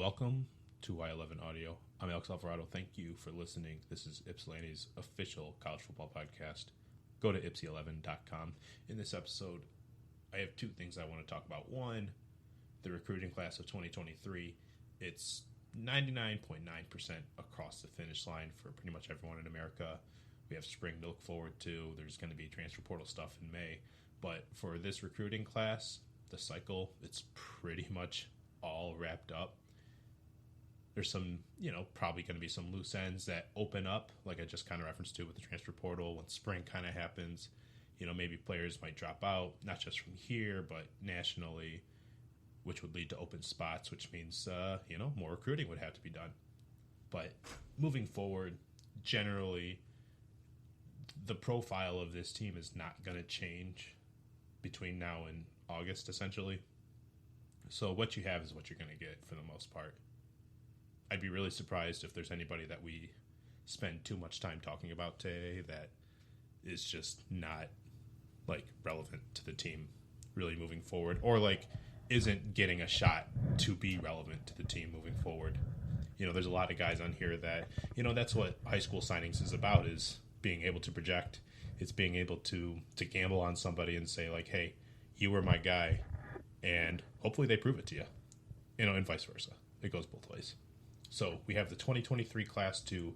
Welcome to Y11 Audio. I'm Alex Alvarado. Thank you for listening. This is Ypsilanti's official college football podcast. Go to Ipsy11.com. In this episode, I have two things I want to talk about. One, the recruiting class of 2023. It's 99.9% across the finish line for pretty much everyone in America. We have spring to look forward to. There's going to be transfer portal stuff in May. But for this recruiting class, the cycle, it's pretty much all wrapped up. There's some, probably going to be some loose ends that open up, like I just kind of referenced to with the transfer portal. When spring kind of happens, maybe players might drop out, not just from here, but nationally, which would lead to open spots, which means, more recruiting would have to be done. But moving forward, generally, the profile of this team is not going to change between now and August, essentially. So what you have is what you're going to get for the most part. I'd be really surprised if there's anybody that we spend too much time talking about today that is just not, relevant to the team really moving forward, or, isn't getting a shot to be relevant to the team moving forward. There's a lot of guys on here that, that's what high school signings is about, is being able to project. It's being able to gamble on somebody and say, hey, you were my guy, and hopefully they prove it to you, and vice versa. It goes both ways. So we have the 2023 class to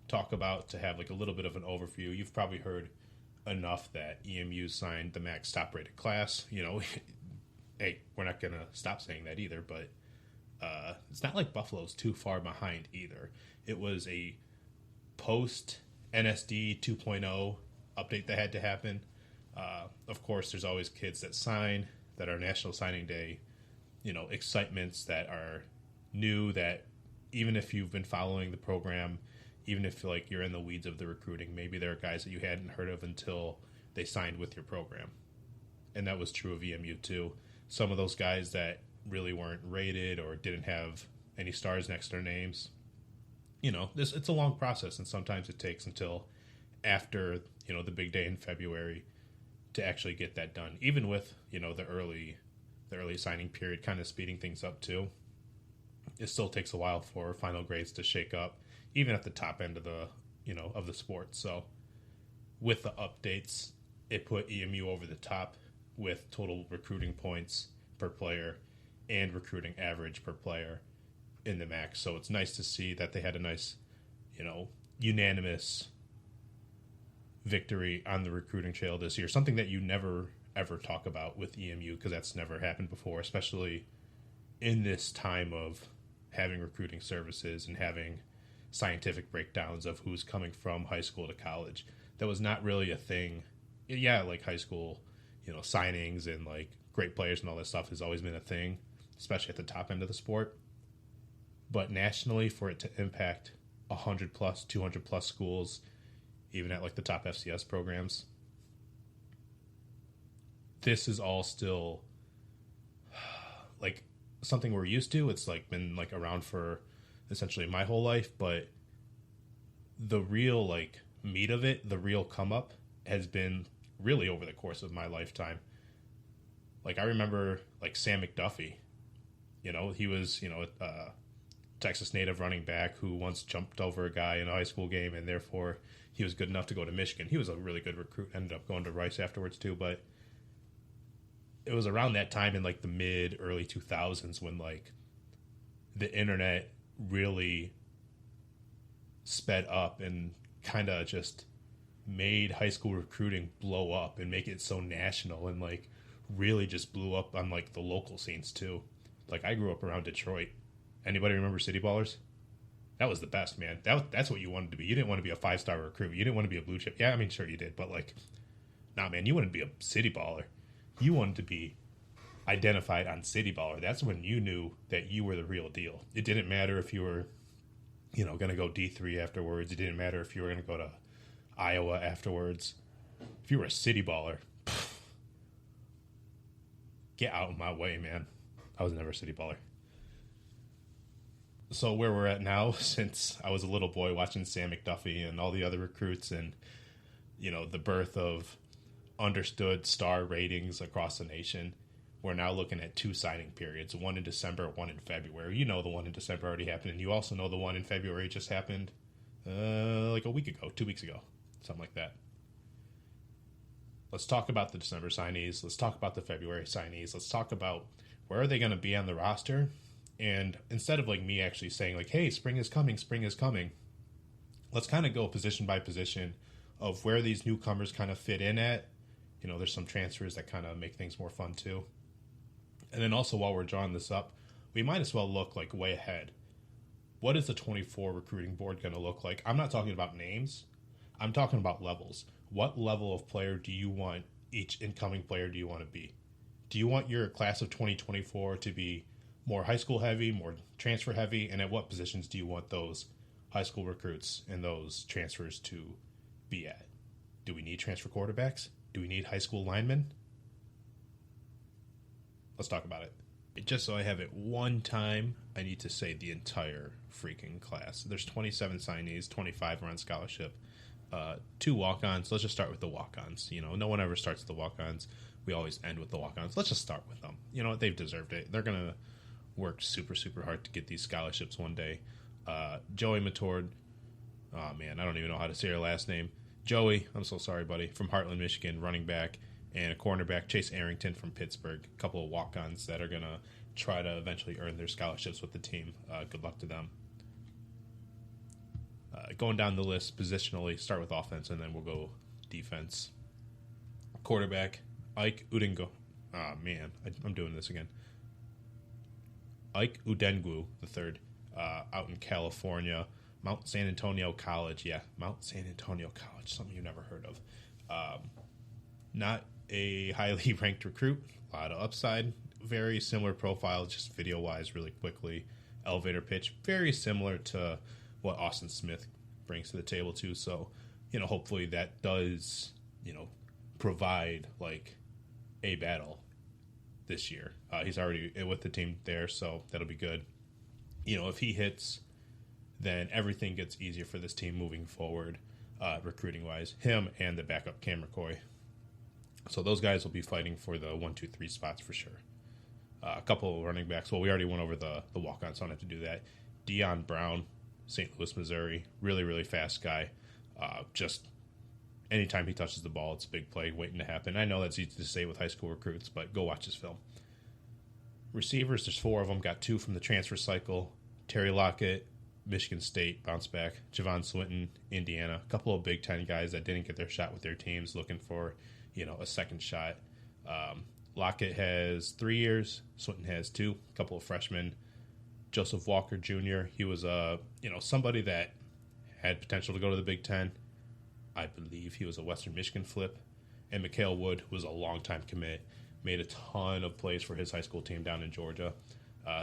talk about, to have a little bit of an overview. You've probably heard enough that EMU signed the max top rated class. Hey, we're not going to stop saying that either, but it's not like Buffalo's too far behind either. It was a post NSD 2.0 update that had to happen. Of course, there's always kids that sign, that are National Signing Day, excitements that are new, that even if you've been following the program, even if you're in the weeds of the recruiting, maybe there are guys that you hadn't heard of until they signed with your program. And that was true of EMU too. Some of those guys that really weren't rated or didn't have any stars next to their names, it's a long process, and sometimes it takes until after, the big day in February to actually get that done. Even with, the early signing period kind of speeding things up too. It still takes a while for final grades to shake up, even at the top end of the, of the sport. So with the updates, it put EMU over the top with total recruiting points per player and recruiting average per player in the max. So it's nice to see that they had a nice, unanimous victory on the recruiting trail this year. Something that you never, ever talk about with EMU, because that's never happened before, especially in this time of having recruiting services and having scientific breakdowns of who's coming from high school to college. That was not really a thing. Yeah, high school, signings and great players and all that stuff has always been a thing, especially at the top end of the sport. But nationally, for it to impact 100 plus, 200 plus schools, even at the top FCS programs, this is all still something we're used to. It's been around for essentially my whole life, but the real meat of it, the real come up, has been really over the course of my lifetime. I remember Sam McDuffie, he was a Texas native running back who once jumped over a guy in a high school game, and therefore he was good enough to go to Michigan. He was a really good recruit, ended up going to Rice afterwards too. But it was around that time in the mid early 2000s when the internet really sped up and kind of just made high school recruiting blow up and make it so national, and really just blew up on the local scenes too. I grew up around Detroit. Anybody remember City Ballers? That was the best, man. That's what you wanted to be. You didn't want to be a 5-star recruit. You didn't want to be a blue chip. Yeah, I mean, sure you did, but nah, man, you wanted to be a City Baller. You wanted to be identified on City Baller. That's when you knew that you were the real deal. It didn't matter if you were, going to go D3 afterwards. It didn't matter if you were going to go to Iowa afterwards. If you were a City Baller, get out of my way, man. I was never a City Baller. So where we're at now, since I was a little boy watching Sam McDuffie and all the other recruits, and, the birth of understood star ratings across the nation, we're now looking at 2 signing periods, one in December, one in February. You know the one in December already happened, and you also know the one in February just happened like a week ago, 2 weeks ago, something like that. Let's talk about the December signees. Let's talk about the February signees. Let's talk about where are they going to be on the roster. And instead of like me actually saying like, hey, spring is coming, let's kind of go position by position of where these newcomers kind of fit in at. You know, there's some transfers that kind of make things more fun too. And then also while we're drawing this up, we might as well look like way ahead. What is the 24 recruiting board going to look like? I'm not talking about names. I'm talking about levels. What level of player do you want each incoming player do you want to be? Do you want your class of 2024 to be more high school heavy, more transfer heavy? And at what positions do you want those high school recruits and those transfers to be at? Do we need transfer quarterbacks? Do we need high school linemen? Let's talk about it. Just so I have it one time, I need to say the entire freaking class. There's 27 signees, 25 are on scholarship, 2 walk-ons. Let's just start with the walk-ons. You know, no one ever starts with the walk-ons. We always end with the walk-ons. Let's just start with them. You know what? They've deserved it. They're going to work super, super hard to get these scholarships one day. Joey Matord. Oh, man, I don't even know how to say her last name. Joey, I'm so sorry, buddy, from Heartland, Michigan, running back, and a cornerback, Chase Arrington from Pittsburgh. A couple of walk-ons that are going to try to eventually earn their scholarships with the team. Good luck to them. Going down the list positionally, start with offense, and then we'll go defense. Quarterback, Ike Udengo. Oh, man, I'm doing this again. Ike Udengwu III, out in California. Mount San Antonio College. Yeah, Mount San Antonio College, something you've never heard of. Not a highly ranked recruit. A lot of upside. Very similar profile, just video-wise, really quickly. Elevator pitch, very similar to what Austin Smith brings to the table, too. So, you know, hopefully that does, you know, provide, like, a battle this year. He's already with the team there, so that'll be good. You know, if he hits, then everything gets easier for this team moving forward, recruiting-wise. Him and the backup Cam McCoy. So those guys will be fighting for the 1, 2, 3 spots for sure. A couple of running backs. Well, we already went over the walk-on, so I don't have to do that. Dion Brown, St. Louis, Missouri. Really, really fast guy. Just anytime he touches the ball, it's a big play waiting to happen. I know that's easy to say with high school recruits, but go watch his film. Receivers, there's 4 of them. Got 2 from the transfer cycle. Terry Lockett, Michigan State, bounce back. Javon Swinton, Indiana. A couple of Big Ten guys that didn't get their shot with their teams, looking for, you know, a second shot. Lockett has 3 years. Swinton has 2. A couple of freshmen. Joseph Walker Jr., he was somebody that had potential to go to the Big Ten. I believe he was a Western Michigan flip. And Mikhail Wood was a long-time commit. Made a ton of plays for his high school team down in Georgia.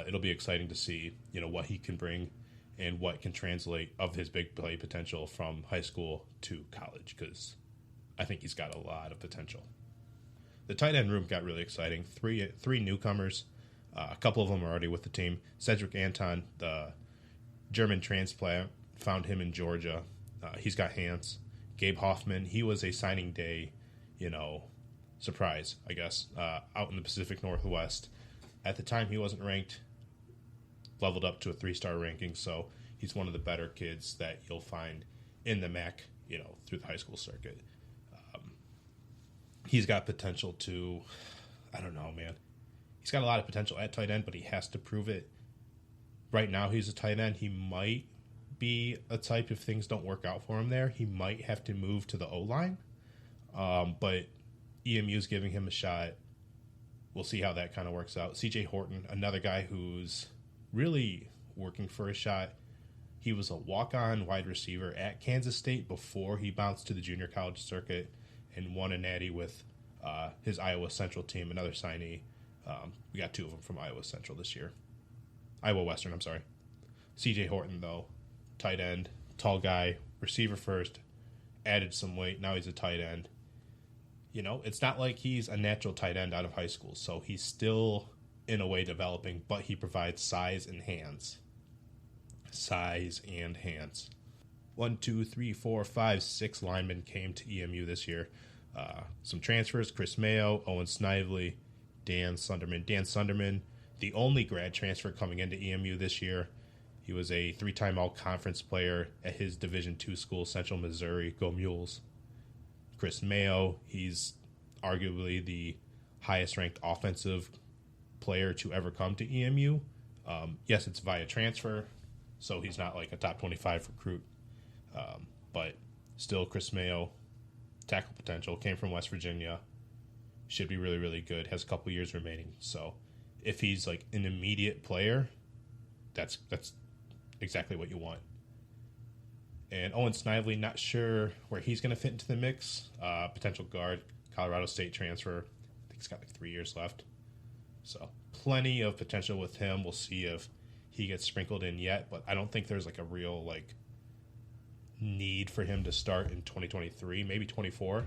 It'll be exciting to see, you know, what he can bring and what can translate of his big play potential from high school to college, because I think he's got a lot of potential. The tight end room got really exciting. Three newcomers. A couple of them are already with the team. Cedric Anton, the German transplant, found him in Georgia. He's got hands. Gabe Hoffman, he was a signing day, you know, surprise, I guess, out in the Pacific Northwest. At the time, he wasn't ranked, leveled up to a 3-star ranking, so he's one of the better kids that you'll find in the MAC, you know, through the high school circuit. He's got potential to, I don't know, man. He's got a lot of potential at tight end, but he has to prove it. Right now, he's a tight end. He might be a type, if things don't work out for him there, he might have to move to the O-line. But EMU's giving him a shot. We'll see how that kind of works out. CJ Horton, another guy who's really working for a shot. He was a walk-on wide receiver at Kansas State before he bounced to the junior college circuit and won a natty with his Iowa Central team, another signee. We got 2 of them from Iowa Central this year. Iowa Western, I'm sorry. CJ Horton, though, tight end, tall guy, receiver first, added some weight. Now he's a tight end. You know, it's not like he's a natural tight end out of high school, so he's still, in a way, developing, but he provides size and hands. Size and hands. 1, 2, 3, 4, 5, 6 linemen came to EMU this year. Some transfers: Chris Mayo, Owen Snively, Dan Sunderman. Dan Sunderman, the only grad transfer coming into EMU this year. He was a 3-time all-conference player at his Division II school, Central Missouri. Go Mules. Chris Mayo, he's arguably the highest-ranked offensive player to ever come to EMU. Yes, it's via transfer, so he's not like a top 25 recruit. But still, Chris Mayo, tackle potential, came from West Virginia, should be really, really good, has a couple years remaining. So if he's like an immediate player, that's exactly what you want. And Owen Snively, not sure where he's going to fit into the mix. Potential guard, Colorado State transfer. I think he's got like 3 years left. So plenty of potential with him. We'll see if he gets sprinkled in yet, but I don't think there's like a real like need for him to start in 2023, maybe 24.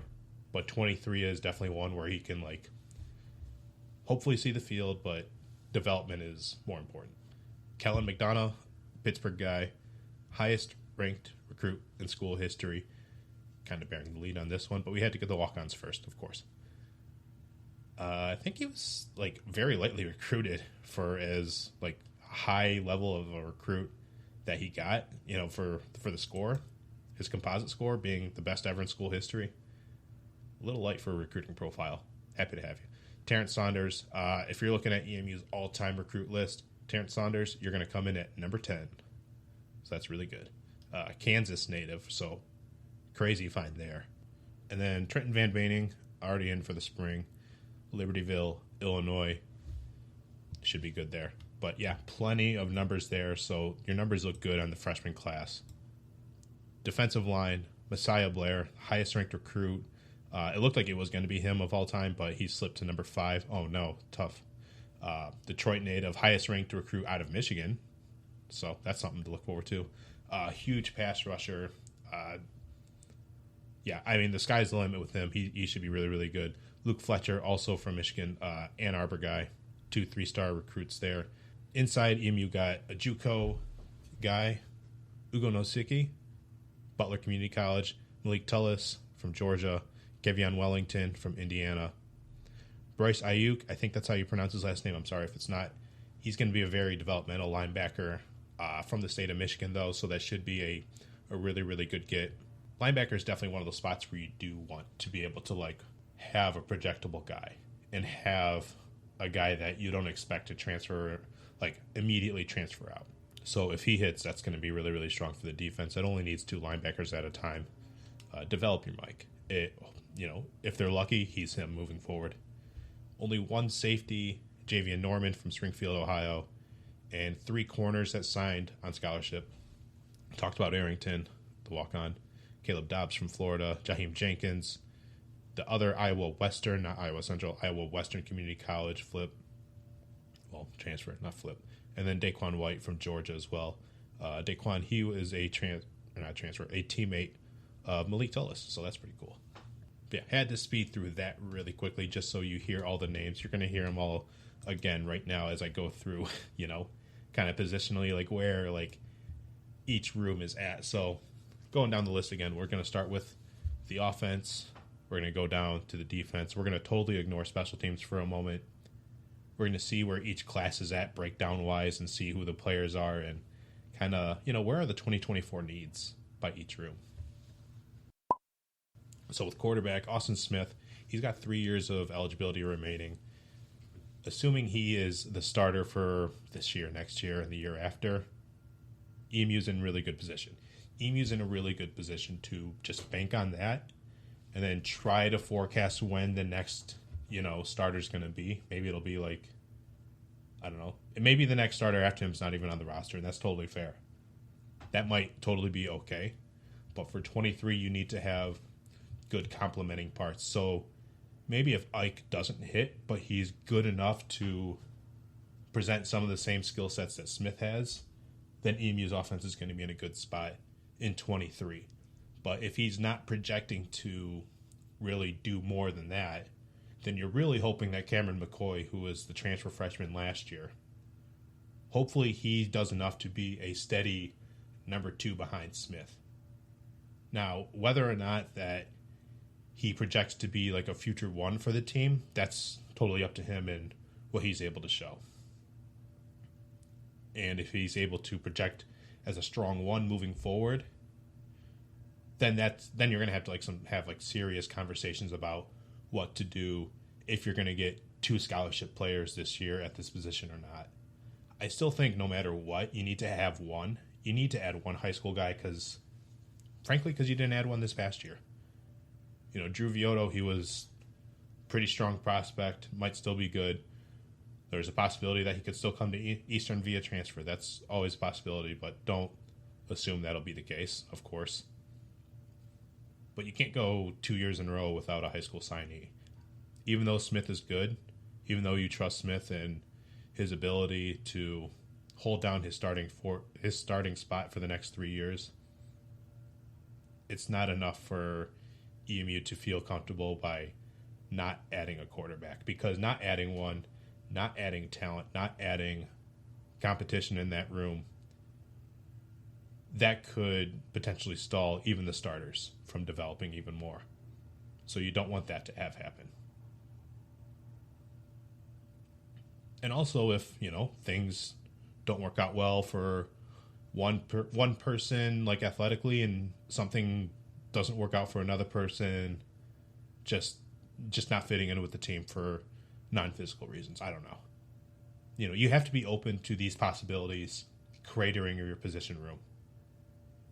But 23 is definitely one where he can like hopefully see the field, but development is more important. Kellen McDonough, Pittsburgh guy, highest ranked recruit in school history, kind of bearing the lead on this one, but we had to get the walk-ons first, of course. I think he was like very lightly recruited for as like high level of a recruit that he got, you know, for the score, his composite score being the best ever in school history. A little light for a recruiting profile. Happy to have you. Terrence Saunders, if you're looking at EMU's all-time recruit list, Terrence Saunders, you're going to come in at number 10. So that's really good. Kansas native, so crazy find there. And then Trenton Van Beining, already in for the spring. Libertyville, Illinois, should be good there. But yeah, plenty of numbers there, so your numbers look good on the freshman class. Defensive line, Messiah Blair, highest ranked recruit. It looked like it was going to be him of all time, but he slipped to number 5. Oh no, tough. Detroit native, highest ranked recruit out of Michigan. So that's something to look forward to. Huge pass rusher. Yeah, I mean, the sky's the limit with him. He should be really, really good. Luke Fletcher, also from Michigan, Ann Arbor guy. 2 3-star recruits there. Inside, EMU got a JUCO guy, Ugo Nosicki, Butler Community College. Malik Tullis from Georgia. Kevion Wellington from Indiana. Bryce Ayuk, I think that's how you pronounce his last name. I'm sorry if it's not. He's going to be a very developmental linebacker from the state of Michigan, though, so that should be a really, really good get. Linebacker is definitely one of those spots where you do want to be able to, like, have a projectable guy and have a guy that you don't expect to transfer, like, immediately transfer out. So if he hits, that's going to be really, really strong for the defense. It only needs 2 linebackers at a time. Develop your Mike. If they're lucky, he's him moving forward. Only 1 safety, Javian Norman from Springfield, Ohio, and 3 corners that signed on scholarship. Talked about Arrington, the walk-on. Caleb Dobbs from Florida, Jaheim Jenkins, the other Iowa Western, not Iowa Central, Iowa Western Community College transfer, not flip. And then Daquan White from Georgia as well. Daquan, he was a teammate of Malik Tullis, so that's pretty cool. But yeah, had to speed through that really quickly just so you hear all the names. You're going to hear them all again right now as I go through, kind of positionally, like where like each room is at. So going down the list again, we're going to start with the offense. We're going to go down to the defense. We're going to totally ignore special teams for a moment. We're going to see where each class is at breakdown-wise and see who the players are and kind of, where are the 2024 needs by each room. So with quarterback, Austin Smith, he's got 3 years of eligibility remaining. Assuming he is the starter for this year, next year, and the year after, EMU's in really good position. EMU's in a really good position to just bank on that and then try to forecast when the next, starter's going to be. Maybe it'll be like, I don't know. Maybe the next starter after him's not even on the roster, and that's totally fair. That might totally be okay. But for 23, you need to have good complementing parts. So maybe if Ike doesn't hit, but he's good enough to present some of the same skill sets that Smith has, then EMU's offense is going to be in a good spot in 23. But if he's not projecting to really do more than that, then you're really hoping that Cameron McCoy, who was the transfer freshman last year, hopefully he does enough to be a steady number 2 behind Smith. Now, whether or not that he projects to be like a future 1 for the team, that's totally up to him and what he's able to show. And if he's able to project as a strong one moving forward, then you're going to have to have serious conversations about what to do if you're going to get 2 scholarship players this year at this position or not. I still think no matter what, you need to have one. You need to add one high school guy because you didn't add one this past year. Drew Vioto, he was pretty strong prospect, might still be good. There's a possibility that he could still come to Eastern via transfer. That's always a possibility, but don't assume that'll be the case, of course. But you can't go 2 years in a row without a high school signee. Even though Smith is good, even though you trust Smith and his ability to hold down his starting spot for the next 3 years, it's not enough for EMU to feel comfortable by not adding a quarterback, because not adding one, not adding talent, not adding competition in that room, that could potentially stall even the starters from developing even more. So you don't want that to have happen. And also, if things don't work out well for one person, athletically, and something doesn't work out for another person, just not fitting in with the team for non-physical reasons. I don't know. You have to be open to these possibilities cratering your position room.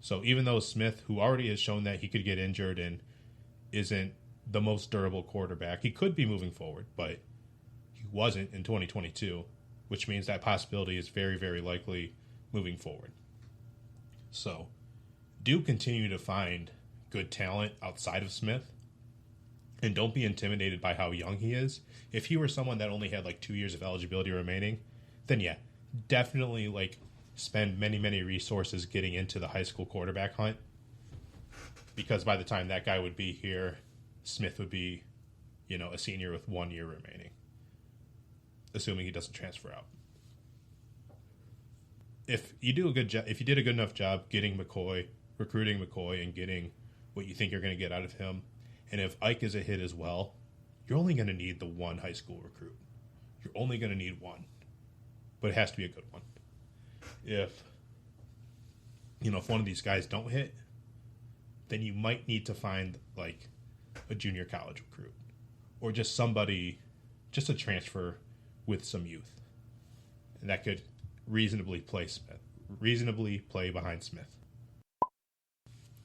So even though Smith, who already has shown that he could get injured and isn't the most durable quarterback, he could be moving forward, but he wasn't in 2022, which means that possibility is very, very likely moving forward. So do continue to find good talent outside of Smith, and don't be intimidated by how young he is. If he were someone that only had 2 years of eligibility remaining, then yeah, definitely spend many, many resources getting into the high school quarterback hunt, because by the time that guy would be here, Smith would be, a senior with 1 year remaining, assuming he doesn't transfer out. If you did a good enough job getting McCoy, recruiting McCoy, and getting what you think you're going to get out of him, and if Ike is a hit as well, you're only going to need the one high school recruit. You're only going to need one, but it has to be a good one. If one of these guys don't hit, then you might need to find a junior college recruit, or just a transfer with some youth, and that could reasonably play behind Smith.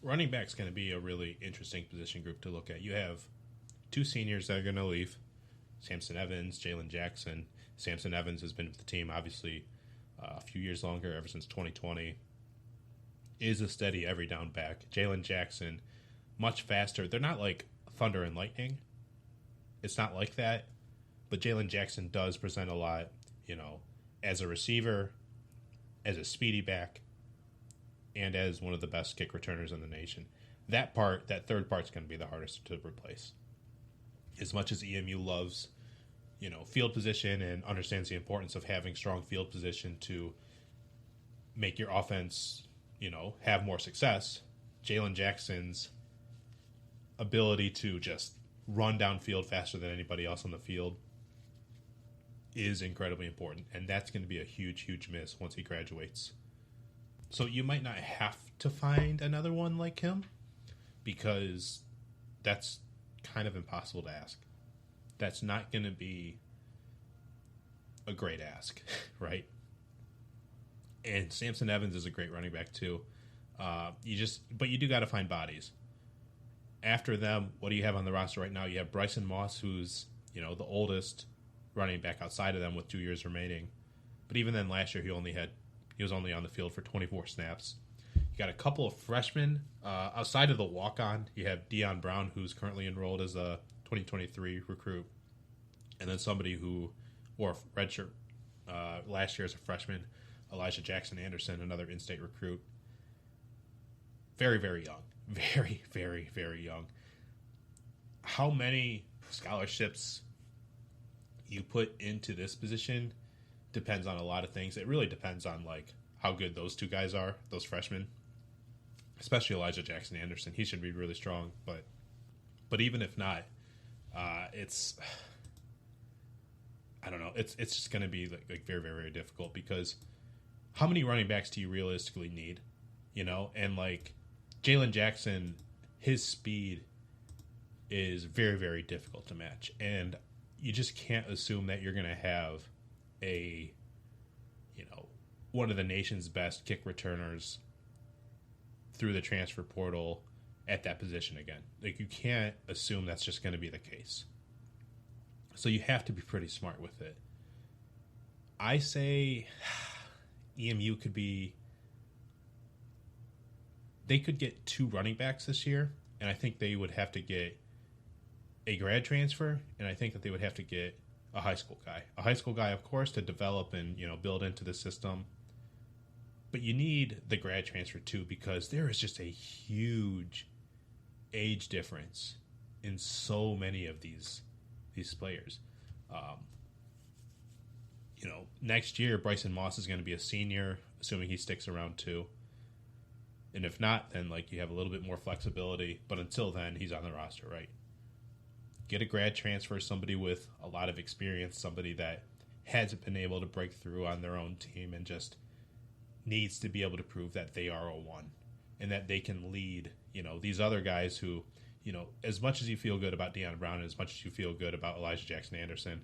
Running back's going to be a really interesting position group to look at. You have 2 seniors that are going to leave, Samson Evans, Jalen Jackson. Samson Evans has been with the team, obviously, a few years longer, ever since 2020. Is a steady every down back. Jalen Jackson, much faster. They're not like thunder and lightning. It's not like that. But Jalen Jackson does present a lot, as a receiver, as a speedy back, and as one of the best kick returners in the nation. That third part's going to be the hardest to replace. As much as EMU loves, field position and understands the importance of having strong field position to make your offense, have more success, Jalen Jackson's ability to just run downfield faster than anybody else on the field is incredibly important, and that's going to be a huge, huge miss once he graduates. So you might not have to find another one like him, because that's kind of impossible to ask. That's not going to be a great ask, right? And Samson Evans is a great running back too. But you do got to find bodies. After them, what do you have on the roster right now? You have Bryson Moss, who's the oldest running back outside of them with 2 years remaining. But even then, last year he was only on the field for 24 snaps. You got a couple of freshmen outside of the walk-on. You have Deion Brown, who's currently enrolled as a 2023 recruit, and then somebody who wore a redshirt last year as a freshman, Elijah Jackson Anderson, another in-state recruit. Very, very young. Very, very, very young. How many scholarships you put into this position depends on a lot of things. It really depends on how good those 2 guys are, those freshmen, especially Elijah Jackson Anderson. He should be really strong, but even if not, I don't know. It's just going to be like very, very, very difficult because how many running backs do you realistically need? You know, and like Jalen Jackson, his speed is very, very difficult to match. And you just can't assume that you're going to have a, you know, one of the nation's best kick returners through the transfer portal at that position again. Like, you can't assume that's just going to be the case. So you have to be pretty smart with it. I say EMU could be... They could get 2 running backs this year, and I think they would have to get a grad transfer, and I think that they would have to get a high school guy. A high school guy, of course, to develop and, you know, build into the system. But you need the grad transfer too, because there is just a huge age difference in so many of these players. You know, next year Bryson Moss is going to be a senior, assuming he sticks around too. And if not, then like you have a little bit more flexibility. But until then, he's on the roster, right? Get a grad transfer, somebody with a lot of experience, somebody that hasn't been able to break through on their own team and just needs to be able to prove that they are a one and that they can lead, you know, these other guys who, you know, as much as you feel good about Deon Brown and as much as you feel good about Elijah Jackson Anderson,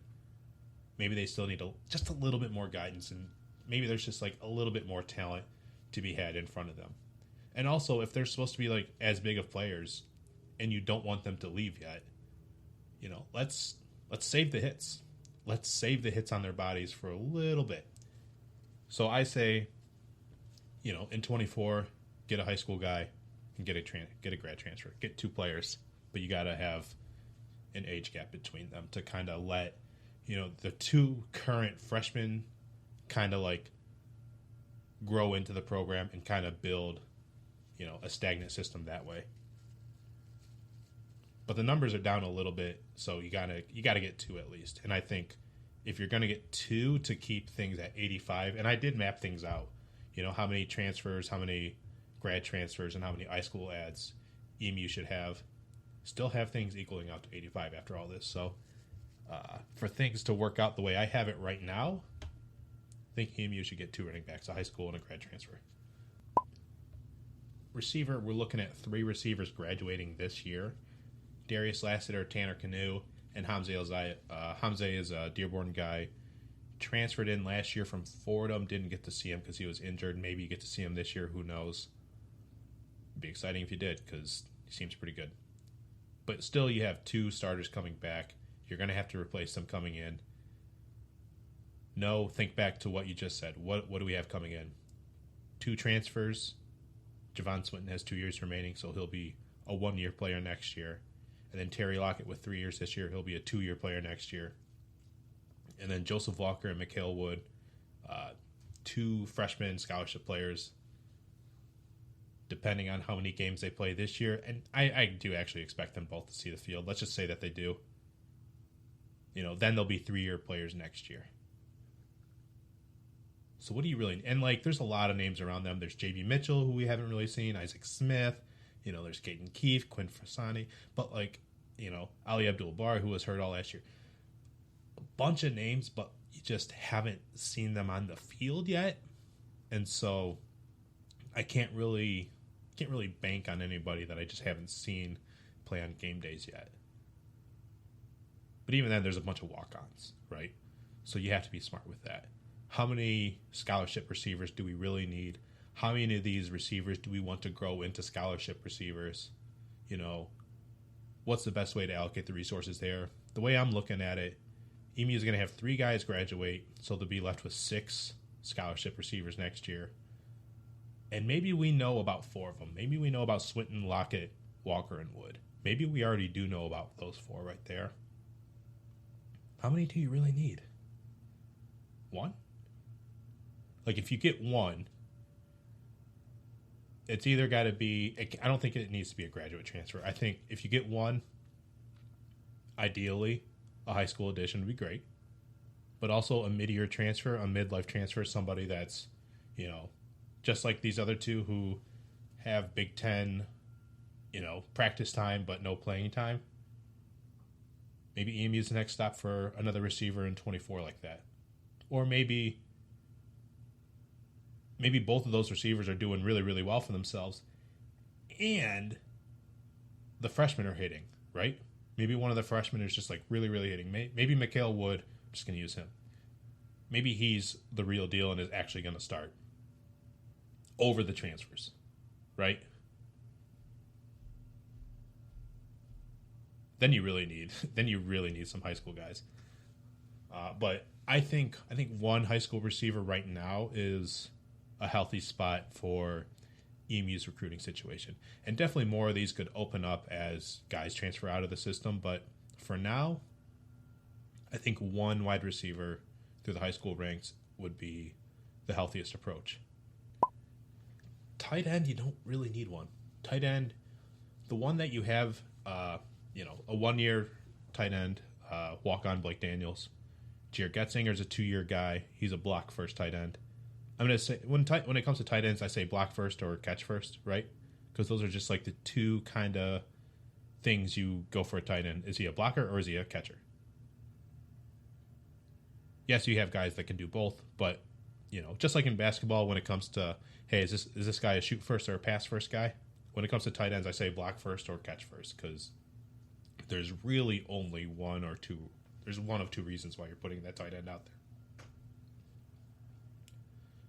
maybe they still need just a little bit more guidance, and maybe there's just like a little bit more talent to be had in front of them. And also, if they're supposed to be like as big of players and you don't want them to leave yet, you know, let's save the hits. Let's save the hits on their bodies for a little bit. So I say, you know, in 24, get a high school guy and get a grad transfer. Get 2 players, but you got to have an age gap between them to kind of let, you know, the 2 current freshmen kind of like grow into the program and kind of build, you know, a stagnant system that way. But the numbers are down a little bit, so you gotta get 2 at least. And I think if you're gonna get 2 to keep things at 85, and I did map things out, you know, how many transfers, how many grad transfers, and how many high school ads EMU should have, still have things equaling out to 85 after all this. So for things to work out the way I have it right now, I think EMU should get 2 running backs, a high school and a grad transfer. Receiver, we're looking at 3 receivers graduating this year. Darius Lassiter, Tanner Canoe, and Hamza is a Dearborn guy. Transferred in last year from Fordham. Didn't get to see him because he was injured. Maybe you get to see him this year. Who knows? It'd be exciting if you did because he seems pretty good. But still, you have 2 starters coming back. You're going to have to replace them coming in. No, think back to what you just said. What do we have coming in? 2 transfers. Javon Swinton has 2 years remaining, so he'll be a 1-year player next year. And then Terry Lockett with 3 years this year. He'll be a 2-year player next year. And then Joseph Walker and Mikhail Wood, 2 freshman scholarship players, depending on how many games they play this year. And I do actually expect them both to see the field. Let's just say that they do. You know, then they'll be 3-year players next year. So what do you really... And, like, there's a lot of names around them. There's J.B. Mitchell, who we haven't really seen, Isaac Smith. You know, there's Caden Keefe, Quinn Fasani. But, like, you know, Ali Abdul-Bar, who was hurt all last year. A bunch of names, but you just haven't seen them on the field yet. And so I can't really bank on anybody that I just haven't seen play on game days yet. But even then, there's a bunch of walk-ons, right? So you have to be smart with that. How many scholarship receivers do we really need? How many of these receivers do we want to grow into scholarship receivers? You know, what's the best way to allocate the resources there? The way I'm looking at it, EMU is going to have 3 guys graduate, so they'll be left with 6 scholarship receivers next year. And maybe we know about 4 of them. Maybe we know about Swinton, Lockett, Walker, and Wood. Maybe we already do know about those 4 right there. How many do you really need? 1? Like, if you get 1, it's either got to be... I don't think it needs to be a graduate transfer. I think if you get 1, ideally, a high school addition would be great. But also a mid-year transfer, a midlife transfer, somebody that's, you know, just like these other 2 who have Big Ten, you know, practice time but no playing time. Maybe EMU's the next stop for another receiver in 24 like that. Or maybe both of those receivers are doing really, really well for themselves. And the freshmen are hitting, right? Maybe one of the freshmen is just like really, really hitting. Maybe Mikael Wood, I'm just going to use him. Maybe he's the real deal and is actually going to start over the transfers, right? Then you really need some high school guys. But I think one high school receiver right now is a healthy spot for EMU's recruiting situation. And definitely more of these could open up as guys transfer out of the system. But for now, I think one wide receiver through the high school ranks would be the healthiest approach. Tight end, you don't really need one. Tight end, the one that you have, a 1-year tight end, walk-on Blake Daniels. Jared Getzinger's a 2-year guy. He's a block first tight end. I'm going to say, when it comes to tight ends, I say block first or catch first, right? Because those are just like the two kind of things you go for a tight end. Is he a blocker or is he a catcher? Yes, you have guys that can do both, but, just like in basketball, when it comes to, hey, is this guy a shoot first or a pass first guy? When it comes to tight ends, I say block first or catch first, because there's really only one of two reasons why you're putting that tight end out there.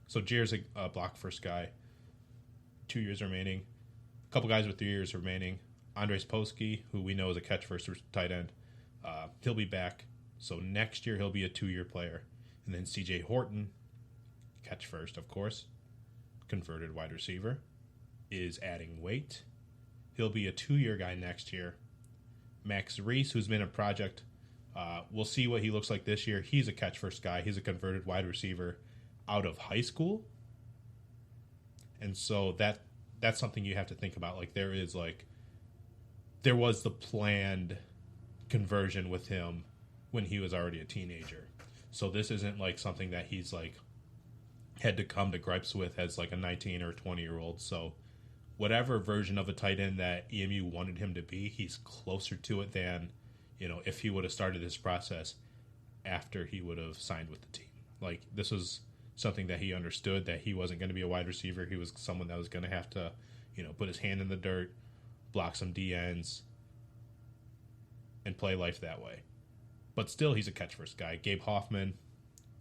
So Jair's a block first guy, 2 years remaining. A couple guys with 3 years remaining. Andres Posky, who we know is a catch first tight end, he'll be back. So next year he'll be a 2-year player. And then CJ Horton, catch first, of course, converted wide receiver, is adding weight. He'll be a 2-year guy next year. Max Reese, who's been a project, we'll see what he looks like this year. He's a catch first guy. He's a converted wide receiver out of high school. And so that's something you have to think about. Like there was the planned conversion with him when he was already a teenager. So this isn't like something that he's like had to come to gripes with as like a 19 or 20-year-old. So whatever version of a tight end that EMU wanted him to be, he's closer to it than, if he would have started this process after he would have signed with the team. Like this was something that he understood, that he wasn't going to be a wide receiver. He was someone that was going to have to, put his hand in the dirt, block some DNs, and play life that way. But still, he's a catch first guy. Gabe Hoffman,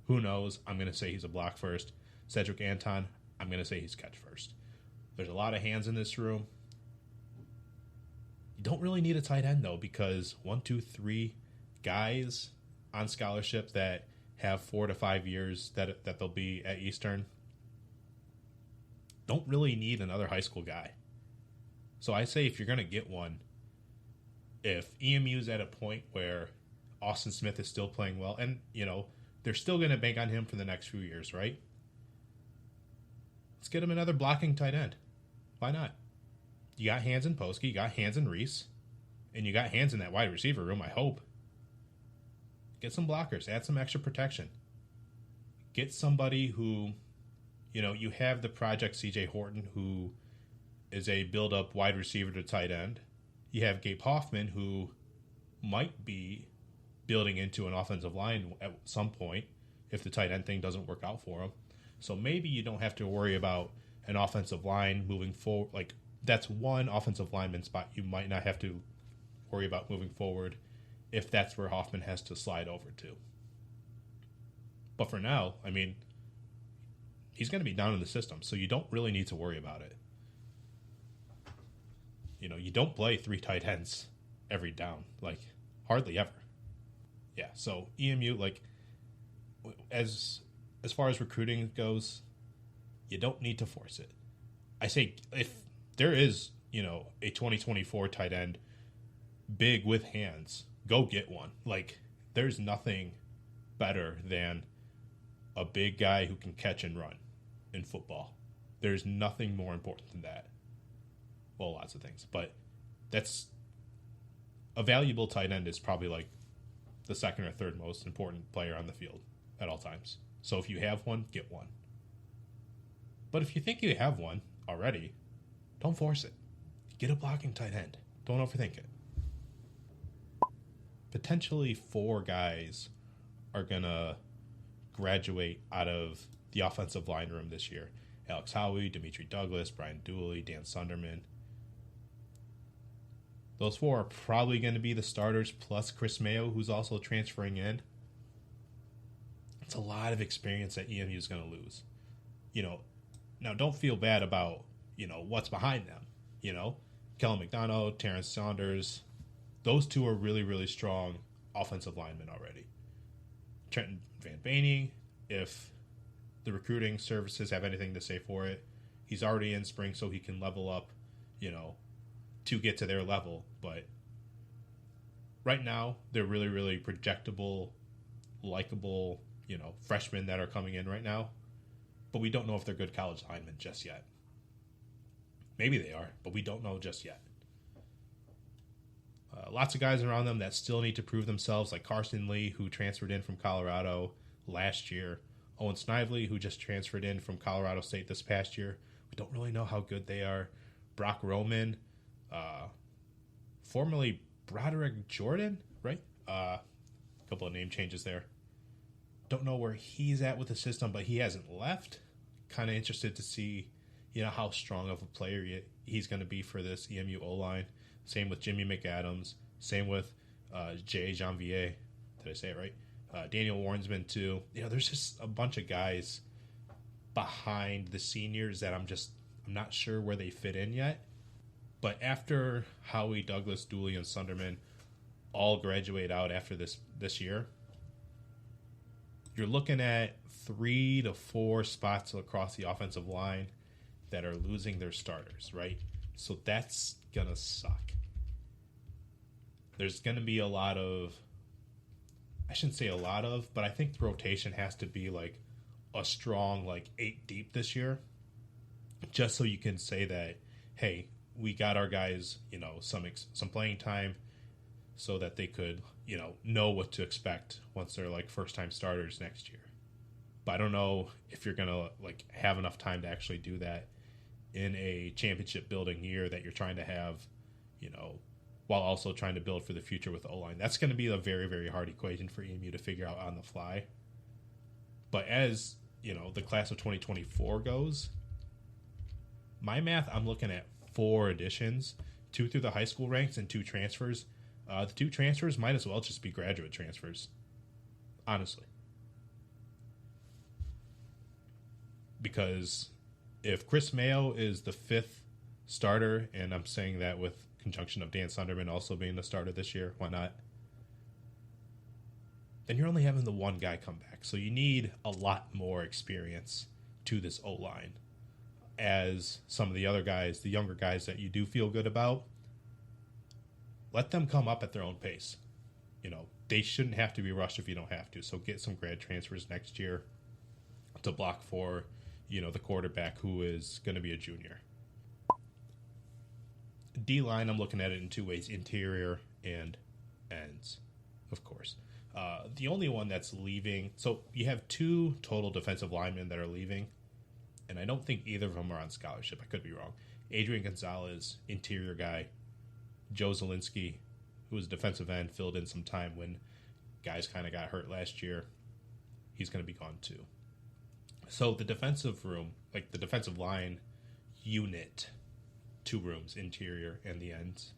who knows? I'm going to say he's a block first. Cedric Anton, I'm going to say he's catch first. There's a lot of hands in this room. You don't really need a tight end, though, because 1, 2, 3 guys on scholarship that have 4 to 5 years that they'll be at Eastern don't really need another high school guy. So I say if you're going to get one, if EMU's at a point where Austin Smith is still playing well, and, they're still going to bank on him for the next few years, right? Let's get him another blocking tight end. Why not? You got hands in Posky, you got hands in Reese, and you got hands in that wide receiver room, I hope. Get some blockers, add some extra protection. Get somebody who, you have the project CJ Horton, who is a build-up wide receiver to tight end. You have Gabe Hoffman, who might be building into an offensive line at some point if the tight end thing doesn't work out for him. So maybe you don't have to worry about an offensive line moving forward. Like, that's one offensive lineman spot you might not have to worry about moving forward if that's where Hoffman has to slide over to. But for now, he's going to be down in the system, so you don't really need to worry about it. You don't play 3 tight ends every down, like hardly ever. Yeah, so EMU, like, as far as recruiting goes, you don't need to force it. I say if there is, a 2024 tight end big with hands, go get one. Like, there's nothing better than a big guy who can catch and run in football. There's nothing more important than that. Well, lots of things, but that's a valuable tight end is probably like the second or third most important player on the field at all times. So if you have one, get one. But if you think you have one already, don't force it. Get a blocking tight end. Don't overthink it. potentially 4 guys are going to graduate out of the offensive line room this year. Alex Howie, Dimitri Douglas, Brian Dooley, Dan Sunderman. Those 4 are probably going to be the starters, plus Chris Mayo, who's also transferring in. It's a lot of experience that EMU is going to lose. Now don't feel bad about, what's behind them. Kellen McDonough, Terrence Saunders, those 2 are really, really strong offensive linemen already. Trenton Van Beining, if the recruiting services have anything to say for it, he's already in spring, so he can level up, to get to their level. But right now, they're really, really projectable, likable, freshmen that are coming in right now. But we don't know if they're good college linemen just yet. Maybe they are, but we don't know just yet. Lots of guys around them that still need to prove themselves, like Carson Lee, who transferred in from Colorado last year. Owen Snively, who just transferred in from Colorado State this past year. We don't really know how good they are. Brock Roman, formerly Broderick Jordan, right? A couple of name changes there. Don't know where he's at with the system, but he hasn't left. Kind of interested to see, how strong of a player he's going to be for this EMU O-line. Same with Jimmy McAdams. Same with Jay Janvier. Did I say it right? Daniel Warnsman, too. There's just a bunch of guys behind the seniors that I'm not sure where they fit in yet. But after Howie, Douglas, Dooley, and Sunderman all graduate out after this year, you're looking at 3 to 4 spots across the offensive line that are losing their starters, right? So that's going to suck. There's going to be a lot of, I shouldn't say a lot of, but I think the rotation has to be like a strong 8 deep this year, just so you can say that, hey, we got our guys, some playing time so that they could, know what to expect once they're first-time starters next year. But I don't know if you're going to have enough time to actually do that in a championship building year that you're trying to have, while also trying to build for the future with the O-line. That's going to be a very, very hard equation for EMU to figure out on the fly. But as, the class of 2024 goes, my math, I'm looking at 4 additions, 2 through the high school ranks and 2 transfers. The 2 transfers might as well just be graduate transfers, honestly. Because if Chris Mayo is the 5th starter, and I'm saying that with conjunction of Dan Sunderman also being the starter this year, why not? Then you're only having the 1 guy come back. So you need a lot more experience to this O-line. As some of the other guys, the younger guys that you do feel good about, let them come up at their own pace. They shouldn't have to be rushed if you don't have to. So get some grad transfers next year to block for, the quarterback who is going to be a junior. D-line, I'm looking at it in 2 ways, interior and ends, of course. The only one that's leaving, so you have 2 total defensive linemen that are leaving, and I don't think either of them are on scholarship. I could be wrong. Adrian Gonzalez, interior guy. Joe Zielinski, who was defensive end, filled in some time when guys kind of got hurt last year. He's going to be gone too. So the defensive room, the defensive line unit, 2 rooms, interior and the ends,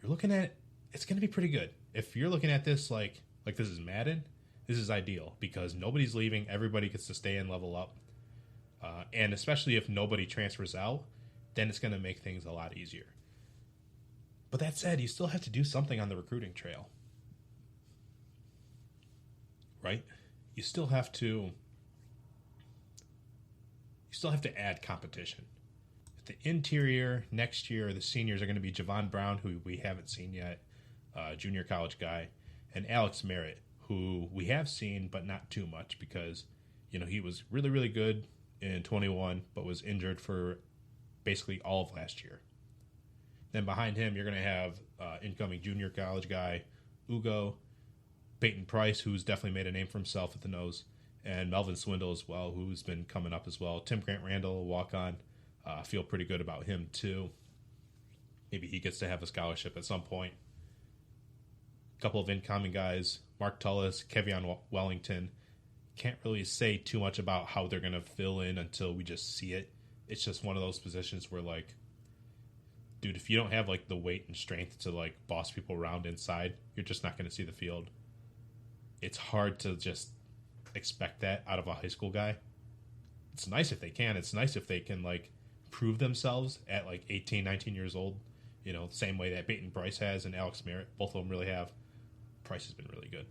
you're looking at, it's going to be pretty good. If you're looking at this like this is Madden, this is ideal because nobody's leaving. Everybody gets to stay and level up. And especially if nobody transfers out, then it's going to make things a lot easier. But that said, you still have to do something on the recruiting trail. Right? You still have to add competition. The interior next year, the seniors are going to be Javon Brown, who we haven't seen yet, junior college guy, and Alex Merritt, who we have seen, but not too much because, he was really, really good in 21, but was injured for basically all of last year. Then behind him, you're going to have incoming junior college guy, Ugo, Peyton Price, who's definitely made a name for himself at the nose, and Melvin Swindle as well, who's been coming up as well. Tim Grant Randall, walk-on. Feel pretty good about him, too. Maybe he gets to have a scholarship at some point. A couple of incoming guys, Mark Tullis, Kevion Wellington. Can't really say too much about how they're going to fill in until we just see it. It's just one of those positions where, like, dude, if you don't have, like, the weight and strength to, like, boss people around inside, you're just not going to see the field. It's hard to just expect that out of a high school guy. It's nice if they can. It's nice if they can, like, prove themselves at, like, 18, 19 years old. You know, same way that Peyton Bryce has and Alex Merritt. Both of them really have. Price has been really good.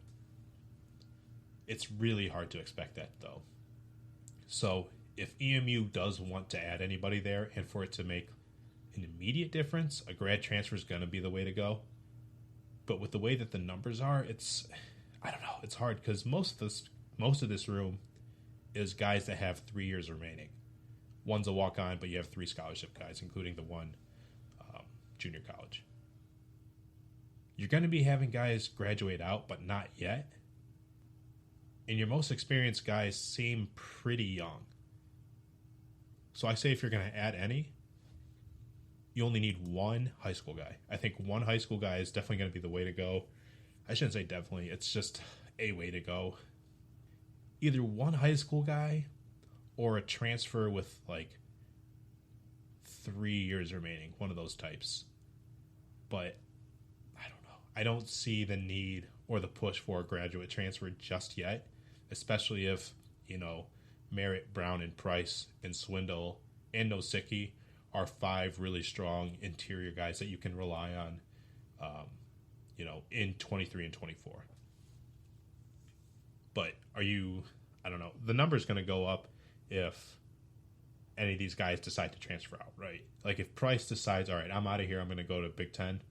It's really hard to expect that, though. So if EMU does want to add anybody there and for it to make an immediate difference, a grad transfer is going to be the way to go. But with the way that the numbers are, I don't know, it's hard because most of this room is guys that have 3 years remaining. One's a walk-on, but you have 3 scholarship guys, including the one junior college. You're going to be having guys graduate out, but not yet. And your most experienced guys seem pretty young. So I say if you're going to add any, you only need one high school guy. I think one high school guy is definitely going to be the way to go. I shouldn't say definitely. It's just a way to go. Either one high school guy or a transfer with like 3 years remaining. One of those types. But I don't know. I don't see the need or the push for a graduate transfer just yet. Especially if, you know, Merritt, Brown, and Price, and Swindle, and Nosicki are 5 really strong interior guys that you can rely on, you know, in 23 and 24. But I don't know. The number's going to go up if any of these guys decide to transfer out, right? Like if Price decides, all right, I'm out of here, I'm going to go to Big Ten,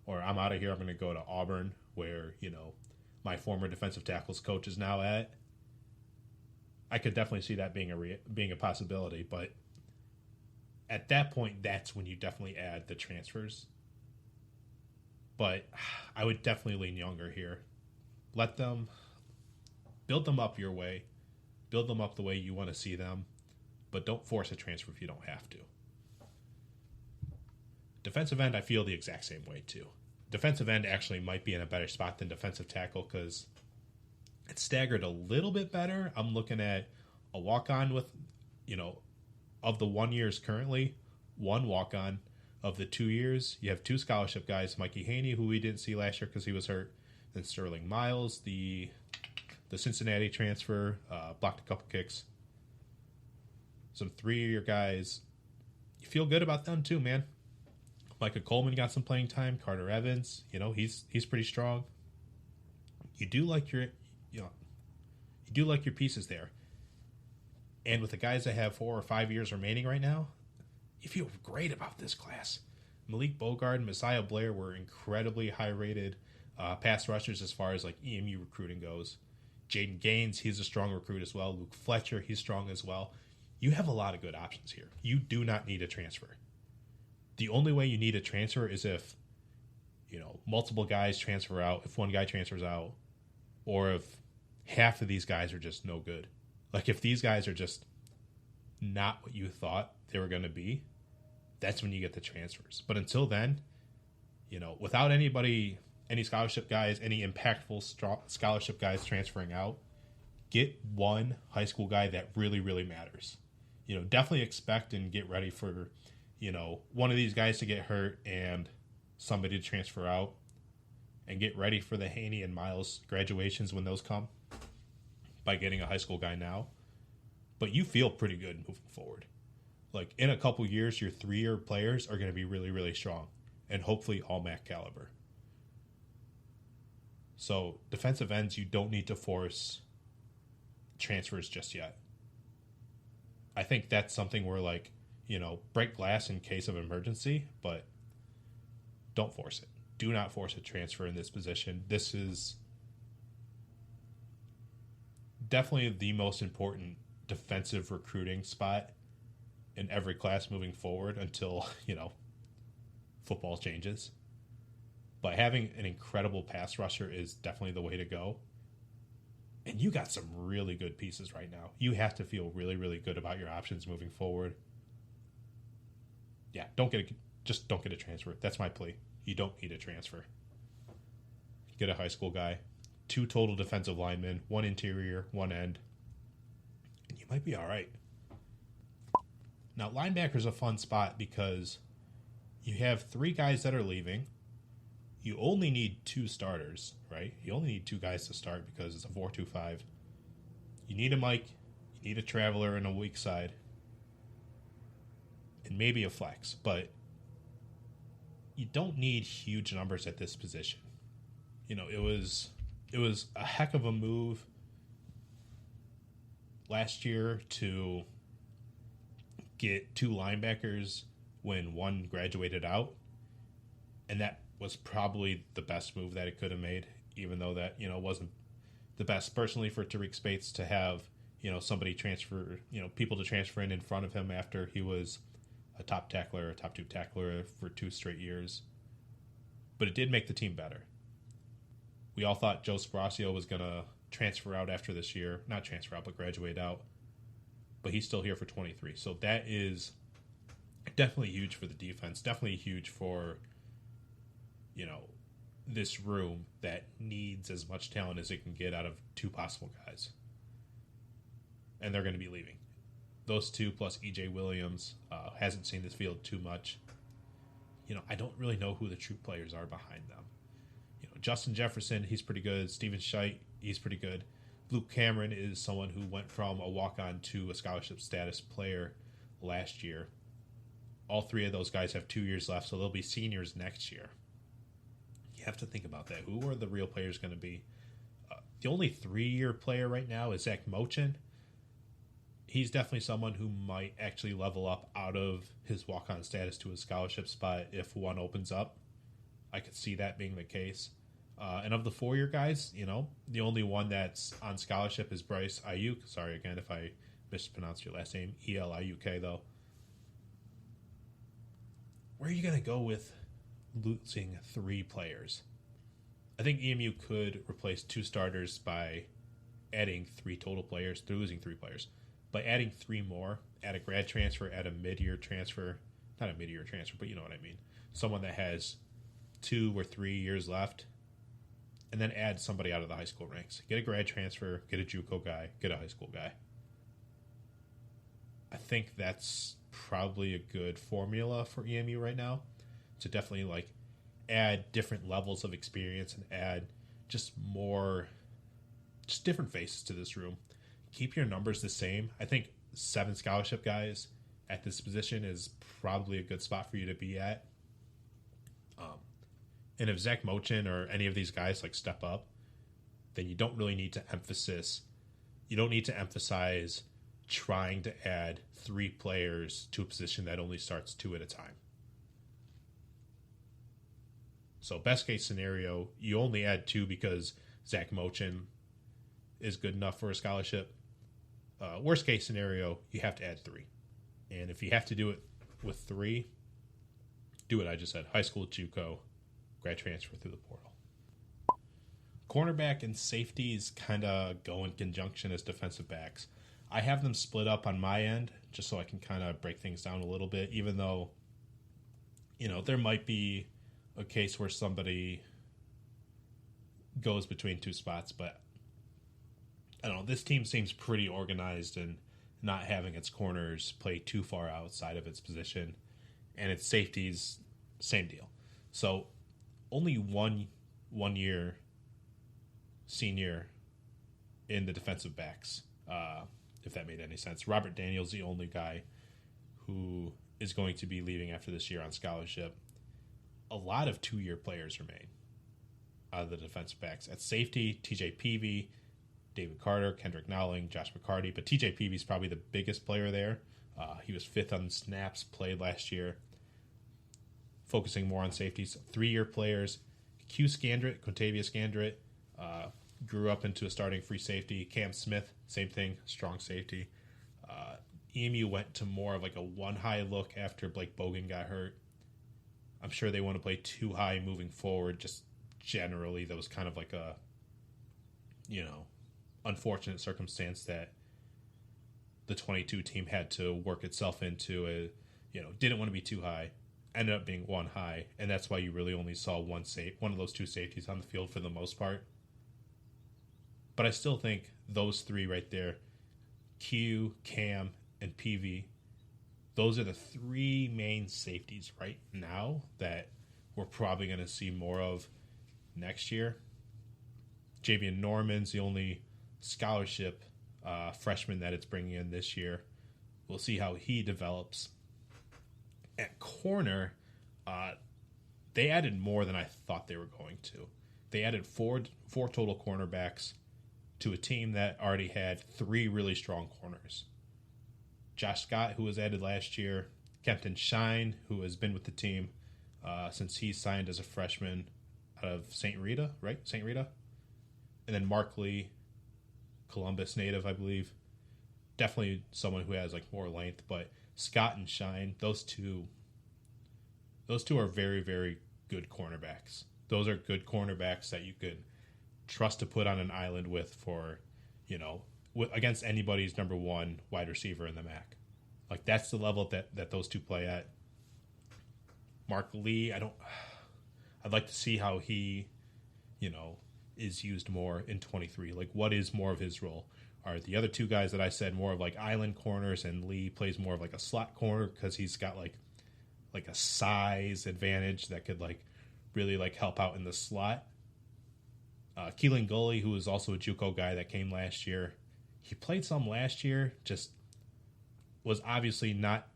or I'm out of here, I'm going to go to Auburn, where, you know, my former defensive tackles coach is now at. I could definitely see that being a possibility, but at that point, that's when you definitely add the transfers. But I would definitely lean younger here. Let them build them up your way, build them up the way you want to see them, but don't force a transfer if you don't have to. Defensive end, I feel the exact same way too. Defensive end actually might be in a better spot than defensive tackle because it's staggered a little bit better. I'm looking at a walk-on with, you know, of the 1 years currently, 1 walk-on. Of the 2 years, you have 2 scholarship guys, Mikey Haney, who we didn't see last year because he was hurt, then Sterling Miles, the Cincinnati transfer, blocked a couple kicks. Some 3-year guys. You feel good about them too, man. Micah Coleman got some playing time. Carter Evans, you know, he's pretty strong. You do like your pieces there. And with the guys that have 4 or 5 years remaining right now, you feel great about this class. Malik Bogard and Messiah Blair were incredibly high-rated pass rushers as far as like EMU recruiting goes. Jaden Gaines, he's a strong recruit as well. Luke Fletcher, he's strong as well. You have a lot of good options here. You do not need a transfer. The only way you need a transfer is if, you know, multiple guys transfer out, if one guy transfers out, or if half of these guys are just no good. Like if these guys are just not what you thought they were going to be, that's when you get the transfers. But until then, you know, without any scholarship guys, any impactful scholarship guys transferring out, get one high school guy that really, really matters. You know, definitely expect and get ready for, you know, one of these guys to get hurt and somebody to transfer out, and get ready for the Haney and Miles graduations when those come by getting a high school guy now. But you feel pretty good moving forward. Like in a couple years, your 3-year players are going to be really, really strong and hopefully all MAC caliber. So defensive ends, you don't need to force transfers just yet. I think that's something where, like, you know, break glass in case of emergency, but don't force it. Do not force a transfer in this position. This is definitely the most important defensive recruiting spot in every class moving forward until, you know, football changes. But having an incredible pass rusher is definitely the way to go. And you got some really good pieces right now. You have to feel really, really good about your options moving forward. Yeah, don't get a transfer. That's my plea. You don't need a transfer. get a high school guy, 2 total defensive linemen, 1 interior, 1 end, and you might be all right. Now, linebacker's a fun spot because you have 3 guys that are leaving. You only need 2 starters, right? You only need 2 guys to start because it's a 4-2-5. You need a Mike, you need a traveler and a weak side, and maybe a flex, but you don't need huge numbers at this position. You know, it was a heck of a move last year to get 2 linebackers when 1 graduated out, and that was probably the best move that it could have made, even though that, you know, wasn't the best personally for Tariq Spates to have, you know, somebody transfer, you know, people to transfer in front of him after he was a top tackler, a top 2 tackler for 2 straight years. But it did make the team better. We all thought Joe Sparaccio was going to transfer out after this year. Not transfer out, but graduate out. But he's still here for 23. So that is definitely huge for the defense. Definitely huge for, you know, this room that needs as much talent as it can get out of 2 possible guys. And they're going to be leaving. Those 2 plus E.J. Williams hasn't seen this field too much. You know, I don't really know who the true players are behind them. You know, Justin Jefferson, he's pretty good. Steven Scheidt, he's pretty good. Luke Cameron is someone who went from a walk-on to a scholarship status player last year. All 3 of those guys have 2 years left, so they'll be seniors next year. You have to think about that. Who are the real players going to be? The only 3-year player right now is Zach Mochin. He's definitely someone who might actually level up out of his walk-on status to a scholarship spot if one opens up. I could see that being the case. And of the 4-year guys, you know, the only one that's on scholarship is Bryce Ayuk. Sorry again if I mispronounced your last name. E-L-I-U-K, though. Where are you going to go with losing 3 players? I think EMU could replace 2 starters by adding 3 total players. They're losing 3 players. By adding 3 more, add a grad transfer, add a mid-year transfer. Not a mid-year transfer, but you know what I mean. Someone that has 2 or 3 years left. And then add somebody out of the high school ranks. Get a grad transfer, get a JUCO guy, get a high school guy. I think that's probably a good formula for EMU right now. To definitely like add different levels of experience and add just different faces to this room. Keep your numbers the same. I think 7 scholarship guys at this position is probably a good spot for you to be at. And if Zach Mochin or any of these guys like step up, then you don't really need to emphasize trying to add 3 players to a position that only starts 2 at a time. So best case scenario, you only add 2 because Zach Mochin is good enough for a scholarship. Worst case scenario, you have to add 3. And if you have to do it with 3, do what I just said. High school, JUCO, grad transfer through the portal. Cornerback and safeties kind of go in conjunction as defensive backs. I have them split up on my end just so I can kind of break things down a little bit, even though, you know, there might be a case where somebody goes between 2 spots, but I don't know. This team seems pretty organized and not having its corners play too far outside of its position, and its safeties, same deal. So only one year senior in the defensive backs, if that made any sense. Robert Daniels, the only guy who is going to be leaving after this year on scholarship. A lot of 2-year players remain out of the defensive backs. At safety, TJ Peavy, David Carter, Kendrick Nowling, Josh McCarty, but TJ Peavy is probably the biggest player there. He was 5th on snaps played last year. Focusing more on safeties. 3-year players, Q Scandrett, Quintavious Scandrett, grew up into a starting free safety. Cam Smith, same thing, strong safety. EMU went to more of like a 1-high look after Blake Bogan got hurt. I'm sure they want to play 2 high moving forward. Just generally, that was kind of like a, you know, unfortunate circumstance that the 22 team had to work itself into. Didn't want to be too high. ended up being one high, and that's why you really only saw one of those two safeties on the field for the most part. But I still think those three right there, Q, Cam, and PV, those are the three main safeties right now that we're probably going to see more of next year. Javian Norman's the only scholarship freshman that it's bringing in this year. We'll see how he develops. At corner, they added more than I thought they were going to. They added four total cornerbacks to a team that already had three really strong corners. Josh Scott, who was added last year, Kempton Shine, who has been with the team since he signed as a freshman out of St. Rita, right? St. Rita? And then Mark Lee, Columbus native, I believe. Definitely someone who has like more length, but Scott and Shine, those two are very, very good cornerbacks. Those are good cornerbacks that you could trust to put on an island with for, against anybody's number one wide receiver in the MAC. Like, that's the level that those two play at. Mark Lee, I'd like to see how he, is used more in 23. Like, what is more of his role? Are the other two guys that I said more of like island corners, and Lee plays more of like a slot corner because he's got like a size advantage that could like really like help out in the slot. Keelan Gully, who is also a JUCO guy that came last year, he played some last year, just was obviously not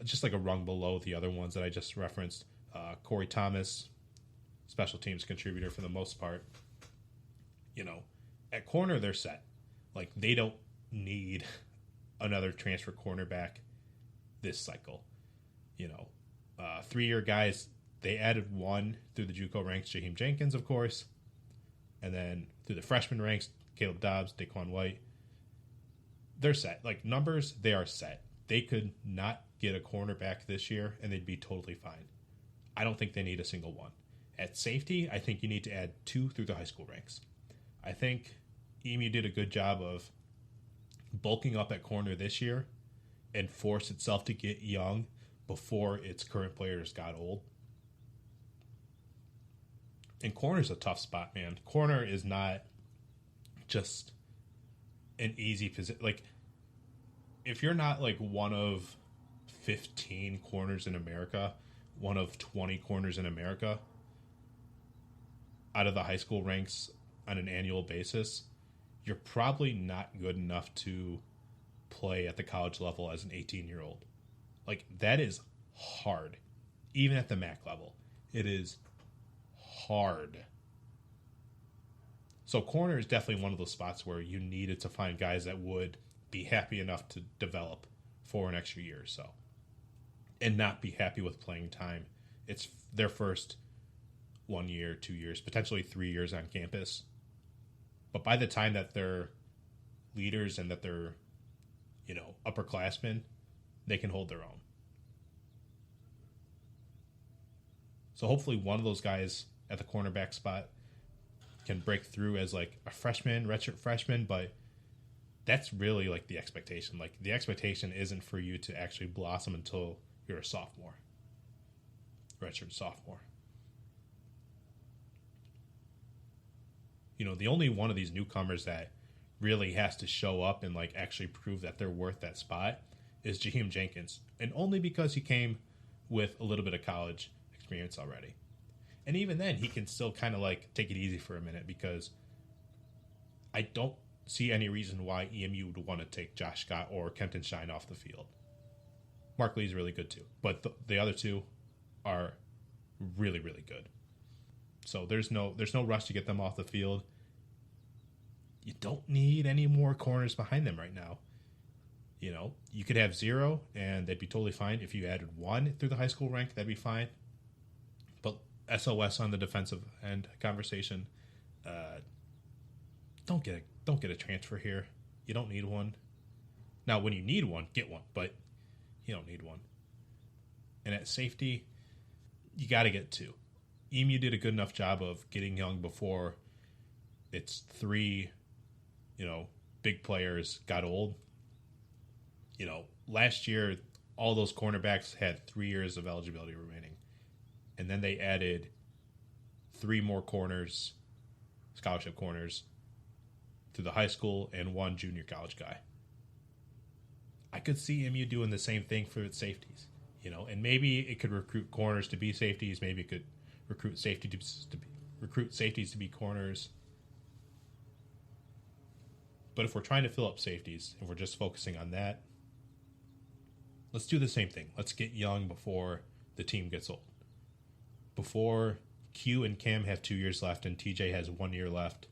just like a rung below the other ones that I just referenced. Corey Thomas, special teams contributor for the most part. At corner, they're set. Like, they don't need another transfer cornerback this cycle. 3-year guys, they added one through the JUCO ranks, Jaheim Jenkins, of course. And then through the freshman ranks, Caleb Dobbs, Daquan White. They're set. Like, numbers, they are set. They could not get a cornerback this year, and they'd be totally fine. I don't think they need a single one. At safety, I think you need to add 2 through the high school ranks. I think EMU did a good job of bulking up at corner this year and forced itself to get young before its current players got old. And corner's a tough spot, man. Corner is not just an easy position. Like, if you're not like one of 15 corners in America, one of 20 corners in America out of the high school ranks on an annual basis, you're probably not good enough to play at the college level as an 18-year-old. Like, that is hard. Even at the MAC level, it is hard. So corner is definitely one of those spots where you needed to find guys that would be happy enough to develop for an extra year or so and not be happy with playing time. It's their first 1 year, 2 years, potentially 3 years on campus. But by the time that they're leaders and that they're, upperclassmen, they can hold their own. So hopefully one of those guys at the cornerback spot can break through as like a freshman, redshirt freshman, but that's really like the expectation. Like, the expectation isn't for you to actually blossom until you're a sophomore, redshirt sophomore. The only one of these newcomers that really has to show up and like actually prove that they're worth that spot is Jaheim Jenkins, and only because he came with a little bit of college experience already. And even then, he can still kind of like take it easy for a minute, because I don't see any reason why EMU would want to take Josh Scott or Kempton Shine off the field. Mark Lee's really good too, but the other two are really, really good. So there's no rush to get them off the field. You don't need any more corners behind them right now. You could have 0 and they'd be totally fine. If you added 1 through the high school rank, that'd be fine. But SOS on the defensive end conversation. Don't get a transfer here. You don't need one. Now, when you need one, get one, but you don't need one. And at safety, you got to get 2. EMU did a good enough job of getting young before its 3, big players got old. Last year, all those cornerbacks had 3 years of eligibility remaining. And then they added 3 more corners, scholarship corners, to the high school and 1 junior college guy. I could see MU doing the same thing for its safeties, and maybe it could recruit corners to be safeties. Maybe it could recruit safeties to be corners. But if we're trying to fill up safeties, if we're just focusing on that, let's do the same thing. Let's get young before the team gets old. Before Q and Cam have 2 years left and TJ has 1 year left,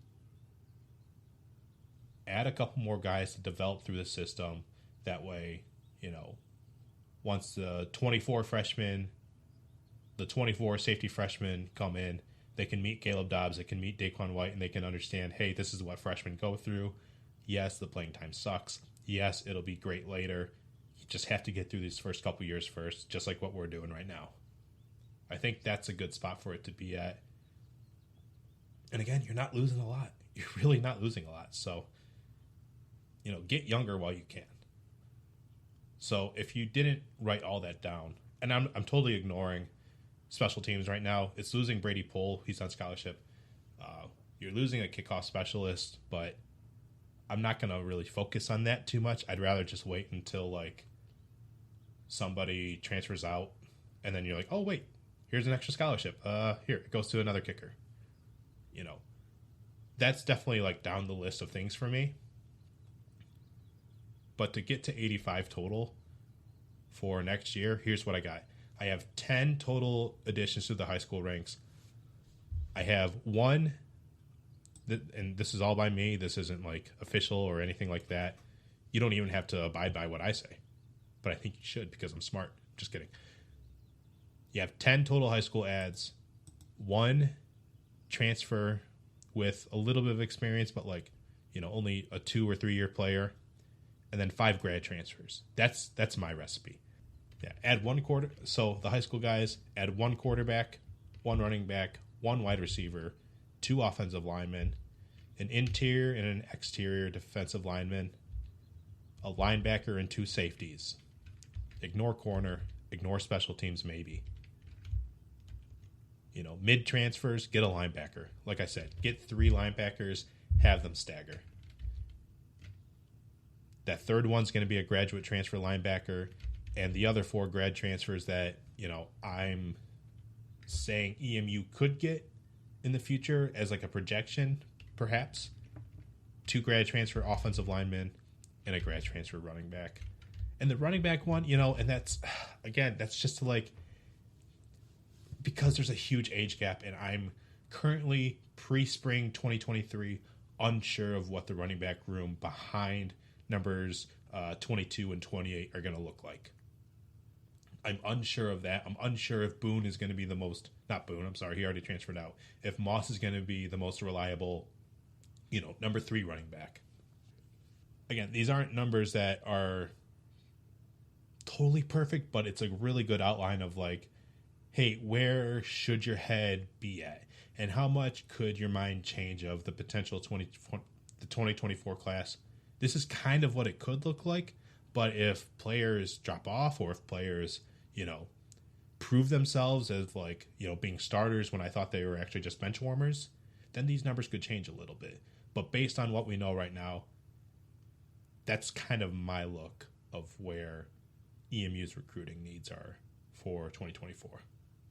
add a couple more guys to develop through the system. That way, once the 24 safety freshmen come in, they can meet Caleb Dobbs, they can meet Daquan White, and they can understand, hey, this is what freshmen go through. Yes, the playing time sucks. Yes, it'll be great later. You just have to get through these first couple years first, just like what we're doing right now. I think that's a good spot for it to be at. And again, you're not losing a lot. You're really not losing a lot. So, get younger while you can. So if you didn't write all that down, and I'm totally ignoring special teams right now. It's losing Brady Pohl. He's on scholarship. You're losing a kickoff specialist, but I'm not going to really focus on that too much. I'd rather just wait until, somebody transfers out, and then you're like, oh, wait, here's an extra scholarship. Here, it goes to another kicker. That's definitely, down the list of things for me. But to get to 85 total for next year, here's what I got. I have 10 total additions to the high school ranks. I have 1, and this is all by me. This isn't official or anything like that. You don't even have to abide by what I say. But I think you should because I'm smart. Just kidding. You have 10 total high school ads, 1 transfer with a little bit of experience, but only a 2 or 3 year player. And then 5 grad transfers. That's my recipe. Yeah, add 1 quarter. So the high school guys add 1 quarterback, 1 running back, 1 wide receiver, 2 offensive linemen, an interior and an exterior defensive lineman, a linebacker, and 2 safeties. Ignore corner. Ignore special teams maybe. Mid transfers, get a linebacker. Like I said, get 3 linebackers, have them stagger. That third one's going to be a graduate transfer linebacker, and the other 4 grad transfers that, I'm saying EMU could get in the future as a projection, perhaps. 2 grad transfer offensive linemen and a grad transfer running back. And the running back one, and that's just to because there's a huge age gap, and I'm currently pre-spring 2023 unsure of what the running back room behind numbers 22 and 28 are going to look like. I'm unsure of that. I'm unsure if Boone is going to be the most, not Boone, I'm sorry, he already transferred out. If Moss is going to be the most reliable, number 3 running back. Again, these aren't numbers that are totally perfect, but it's a really good outline of hey, where should your head be at? And how much could your mind change of the potential 2024 class? This is kind of what it could look like, but if players drop off or if players, prove themselves as being starters when I thought they were actually just bench warmers, then these numbers could change a little bit. But based on what we know right now, that's kind of my look of where EMU's recruiting needs are for 2024.